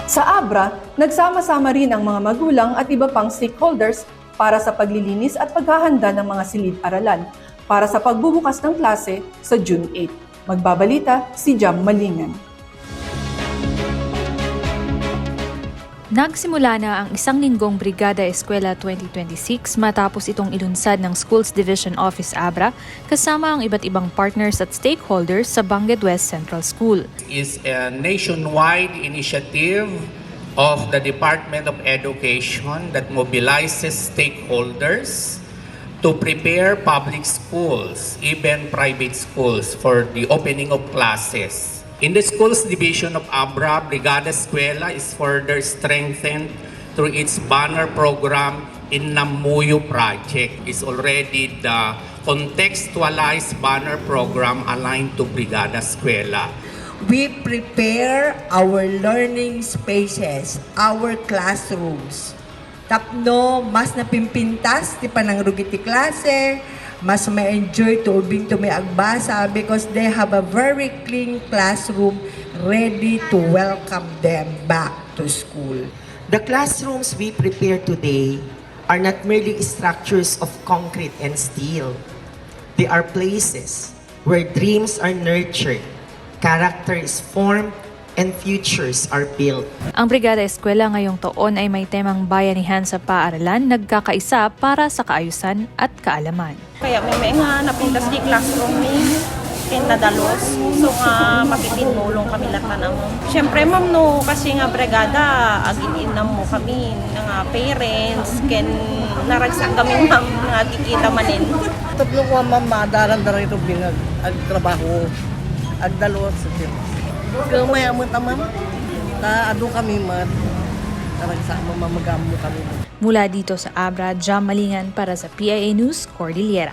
Sa ABRA, nagsama-sama rin ang mga magulang at iba pang stakeholders para sa paglilinis at paghahanda ng mga silid-aralan para sa pagbubukas ng klase sa June 8. Magbabalita si Jam Malingan. Nagsimula na ang isang linggong Brigada Eskwela 2026 matapos itong ilunsad ng Schools Division Office ABRA kasama ang iba't ibang partners at stakeholders sa Bangued West Central School. Is a nationwide initiative of the Department of Education that mobilizes stakeholders to prepare public schools, even private schools, for the opening of classes. In the Schools Division of ABRA, Brigada Eskwela is further strengthened through its banner program in Namuyo Project. It's already the contextualized banner program aligned to Brigada Eskwela. We prepare our learning spaces, our classrooms. Tapno, mas napimpintas, ti panangrugi ti klase, mas ma-enjoy to ubing to may agbasa because they have a very clean classroom ready to welcome them back to school. The classrooms we prepare today are not merely structures of concrete and steel. They are places where dreams are nurtured, character is formed, and futures are built. Ang Brigada Eskwela ngayong taon ay may temang bayanihan sa paaralan, nagkakaisa para sa kaayusan at kaalaman. Kaya may nga napintas di classroom ni nadalos. So nga makitinulong kami lahat mo. Siyempre ma'am no, kasi nga brigada, agininam mo kami nga parents, ken naragsak kami ma'am nga kikita manin. Tatlo ko ma'am, madaran-daran ito binag trabaho, agdalos. Kamaya mo tamam, ado kami man, naragsak mamamagam mo kami. Mula dito sa ABRA, Jam Malingan para sa PIA News, Cordillera.